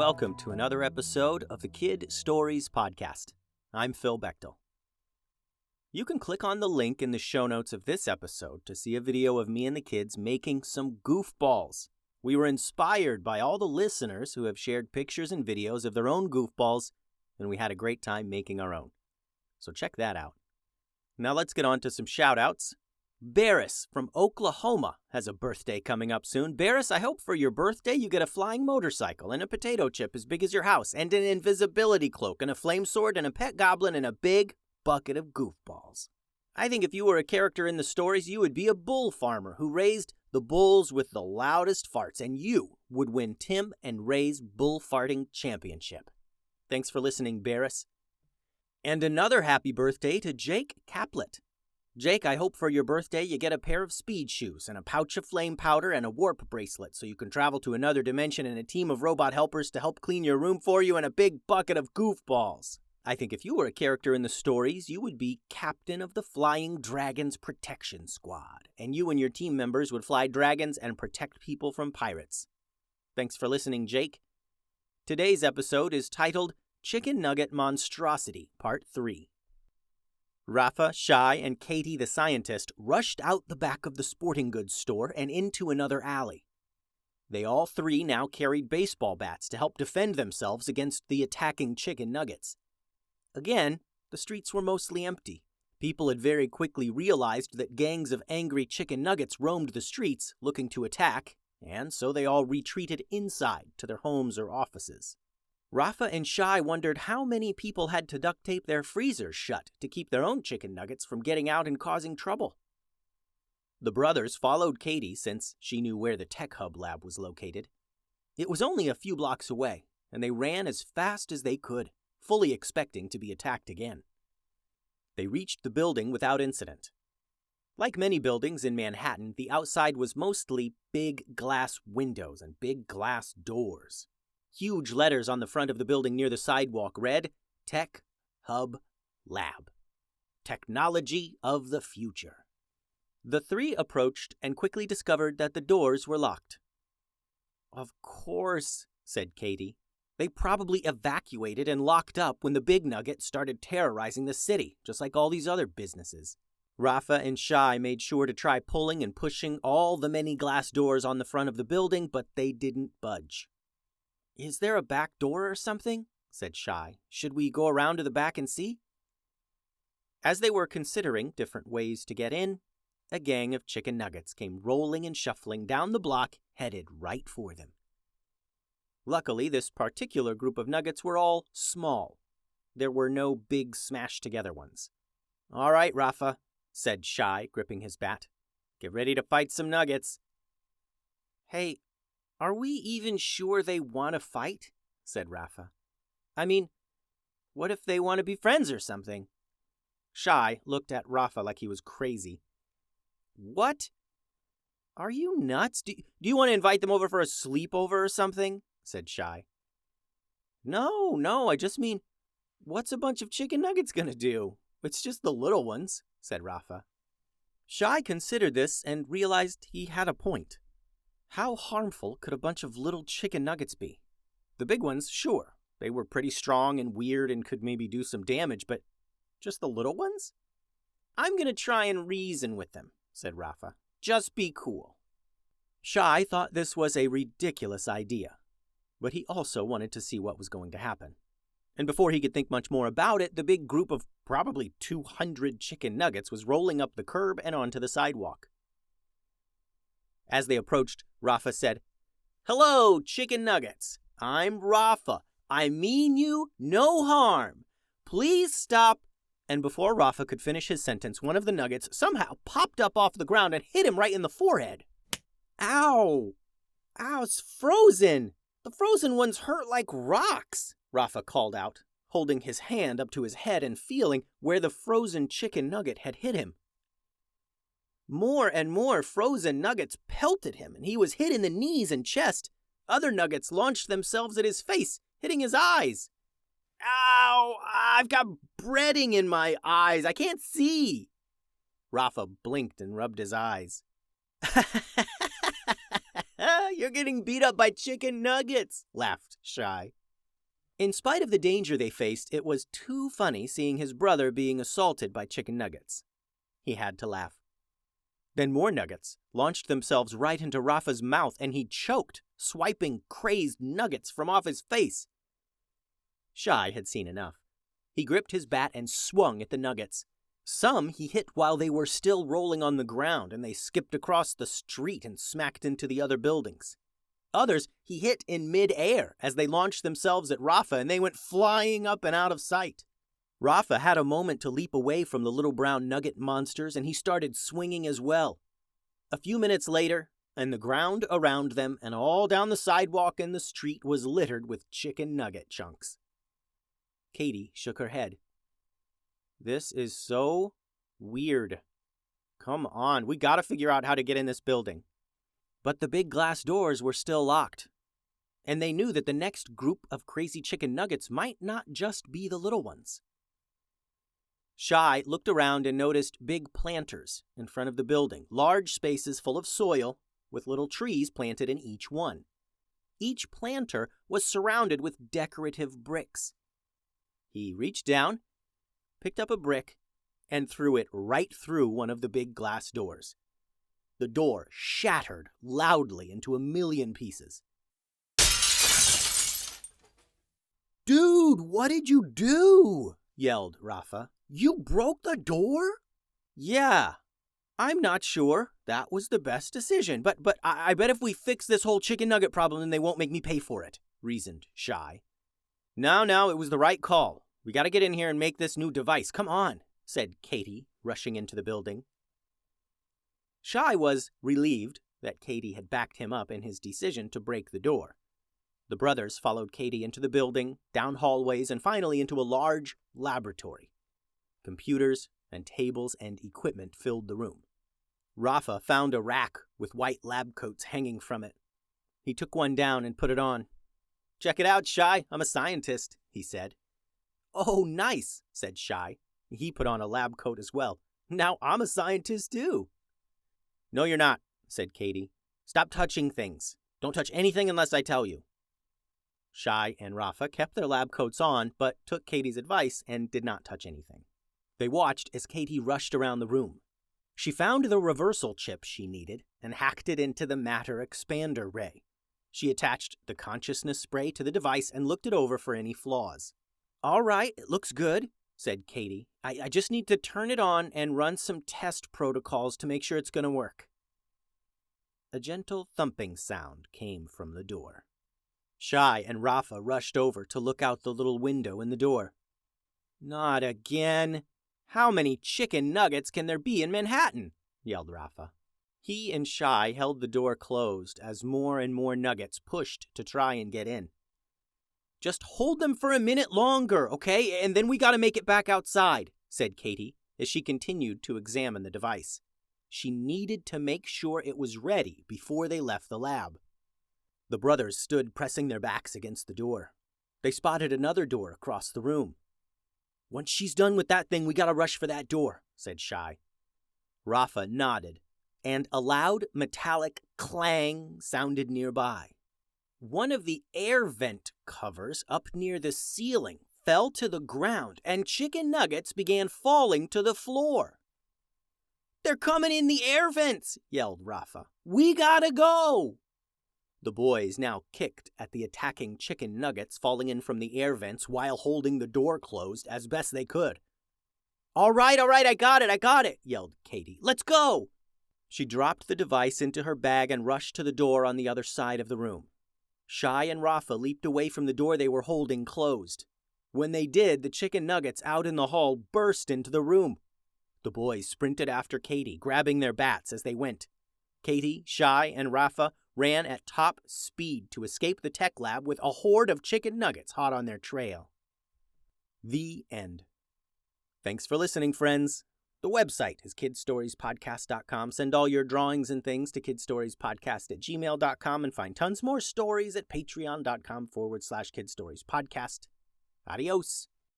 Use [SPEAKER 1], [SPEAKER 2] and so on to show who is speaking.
[SPEAKER 1] welcome to another episode of the Kid Stories Podcast. I'm Phil Bechtel. You can click on the link in the show notes of this episode to see a video of me and the kids making some goofballs. We were inspired by all the listeners who have shared pictures and videos of their own goofballs, and we had a great time making our own. So check that out. Now let's get on to some shout-outs. Barris from Oklahoma has a birthday coming up soon. Barris, I hope for your birthday you get a flying motorcycle and a potato chip as big as your house and an invisibility cloak and a flame sword and a pet goblin and a big bucket of goofballs. I think if you were a character in the stories, you would be a bull farmer who raised the bulls with the loudest farts, and you would win Tim and Ray's bull farting championship. Thanks for listening, Barris. And another happy birthday to Jake Caplet. Jake, I hope for your birthday you get a pair of speed shoes and a pouch of flame powder and a warp bracelet so you can travel to another dimension and a team of robot helpers to help clean your room for you and a big bucket of goofballs. I think if you were a character in the stories, you would be captain of the Flying Dragons Protection Squad, and you and your team members would fly dragons and protect people from pirates. Thanks for listening, Jake. Today's episode is titled Chicken Nugget Monstrosity, Part 3. Raffa, Shai, and Katie the scientist rushed out the back of the sporting goods store and into another alley. They all three now carried baseball bats to help defend themselves against the attacking chicken nuggets. Again, the streets were mostly empty. People had very quickly realized that gangs of angry chicken nuggets roamed the streets looking to attack, and so they all retreated inside to their homes or offices. Raffa and Shai wondered how many people had to duct tape their freezers shut to keep their own chicken nuggets from getting out and causing trouble. The brothers followed Katie since she knew where the Tech Hub lab was located. It was only a few blocks away, and they ran as fast as they could, fully expecting to be attacked again. They reached the building without incident. Like many buildings in Manhattan, the outside was mostly big glass windows and big glass doors. Huge letters on the front of the building near the sidewalk read, Tech Hub Lab. Technology of the future. The three approached and quickly discovered that the doors were locked. Of course, said Katie. They probably evacuated and locked up when the big nugget started terrorizing the city, just like all these other businesses. Raffa and Shai made sure to try pulling and pushing all the many glass doors on the front of the building, but they didn't budge. Is there a back door or something? Said Shai. Should we go around to the back and see? As they were considering different ways to get in, a gang of chicken nuggets came rolling and shuffling down the block, headed right for them. Luckily, this particular group of nuggets were all small. There were no big smashed-together ones. All right, Raffa, said Shai, gripping his bat. Get ready to fight some nuggets. Hey, are we even sure they want to fight? Said Raffa. I mean, what if they want to be friends or something? Shai looked at Raffa like he was crazy. What? Are you nuts? Do you want to invite them over for a sleepover or something? Said Shai. No, I just mean, what's a bunch of chicken nuggets gonna do? It's just the little ones, said Raffa. Shai considered this and realized he had a point. How harmful could a bunch of little chicken nuggets be? The big ones, sure. They were pretty strong and weird and could maybe do some damage, but just the little ones? I'm going to try and reason with them, said Raffa. Just be cool. Shai thought this was a ridiculous idea, but he also wanted to see what was going to happen. And before he could think much more about it, the big group of probably 200 chicken nuggets was rolling up the curb and onto the sidewalk. As they approached, Raffa said, Hello, chicken nuggets. I'm Raffa. I mean you no harm. Please stop. And before Raffa could finish his sentence, one of the nuggets somehow popped up off the ground and hit him right in the forehead. Ow! Ow, it's frozen. The frozen ones hurt like rocks, Raffa called out, holding his hand up to his head and feeling where the frozen chicken nugget had hit him. More and more frozen nuggets pelted him, and he was hit in the knees and chest. Other nuggets launched themselves at his face, hitting his eyes. Ow! I've got breading in my eyes. I can't see. Raffa blinked and rubbed his eyes. You're getting beat up by chicken nuggets, laughed Shai. In spite of the danger they faced, it was too funny seeing his brother being assaulted by chicken nuggets. He had to laugh. Then more nuggets launched themselves right into Raffa's mouth, and he choked, swiping crazed nuggets from off his face. Shai had seen enough. He gripped his bat and swung at the nuggets. Some he hit while they were still rolling on the ground, and they skipped across the street and smacked into the other buildings. Others he hit in mid-air as they launched themselves at Raffa, and they went flying up and out of sight. Raffa had a moment to leap away from the little brown nugget monsters, and he started swinging as well. A few minutes later, and the ground around them and all down the sidewalk and the street was littered with chicken nugget chunks. Katie shook her head. This is so weird. Come on, we gotta figure out how to get in this building. But the big glass doors were still locked, and they knew that the next group of crazy chicken nuggets might not just be the little ones. Shai looked around and noticed big planters in front of the building, large spaces full of soil with little trees planted in each one. Each planter was surrounded with decorative bricks. He reached down, picked up a brick, and threw it right through one of the big glass doors. The door shattered loudly into a million pieces. "Dude, what did you do?" yelled Raffa. "You broke the door?" "Yeah, I'm not sure that was the best decision, but I bet if we fix this whole chicken nugget problem, then they won't make me pay for it," reasoned Shai. No, it was the right call. We gotta get in here and make this new device. Come on, said Katie, rushing into the building. Shai was relieved that Katie had backed him up in his decision to break the door. The brothers followed Katie into the building, down hallways, and finally into a large laboratory. Computers and tables and equipment filled the room. Raffa found a rack with white lab coats hanging from it. He took one down and put it on. "Check it out, Shai. I'm a scientist," he said. "Oh, nice," said Shai. He put on a lab coat as well. "Now I'm a scientist too." "No, you're not," said Katie. "Stop touching things. Don't touch anything unless I tell you." Shai and Raffa kept their lab coats on, but took Katie's advice and did not touch anything. They watched as Katie rushed around the room. She found the reversal chip she needed and hacked it into the matter expander ray. She attached the consciousness spray to the device and looked it over for any flaws. "All right, it looks good," said Katie. I just need to turn it on and run some test protocols to make sure it's going to work." A gentle thumping sound came from the door. Shai and Raffa rushed over to look out the little window in the door. "Not again! How many chicken nuggets can there be in Manhattan?" yelled Raffa. He and Shai held the door closed as more and more nuggets pushed to try and get in. "Just hold them for a minute longer, okay? And then we gotta make it back outside," said Katie as she continued to examine the device. She needed to make sure it was ready before they left the lab. The brothers stood pressing their backs against the door. They spotted another door across the room. "Once she's done with that thing, we gotta rush for that door," said Shai. Raffa nodded, and a loud metallic clang sounded nearby. One of the air vent covers up near the ceiling fell to the ground, and chicken nuggets began falling to the floor. "They're coming in the air vents!" yelled Raffa. "We gotta go!" The boys now kicked at the attacking chicken nuggets falling in from the air vents while holding the door closed as best they could. All right, I got it, yelled Katie. "Let's go!" She dropped the device into her bag and rushed to the door on the other side of the room. Shai and Raffa leaped away from the door they were holding closed. When they did, the chicken nuggets out in the hall burst into the room. The boys sprinted after Katie, grabbing their bats as they went. Katie, Shai, and Raffa ran at top speed to escape the tech lab with a horde of chicken nuggets hot on their trail. The end. Thanks for listening, friends. The website is kidstoriespodcast.com. Send all your drawings and things to kidstoriespodcast@gmail.com and find tons more stories at patreon.com/kidstoriespodcast. Adios.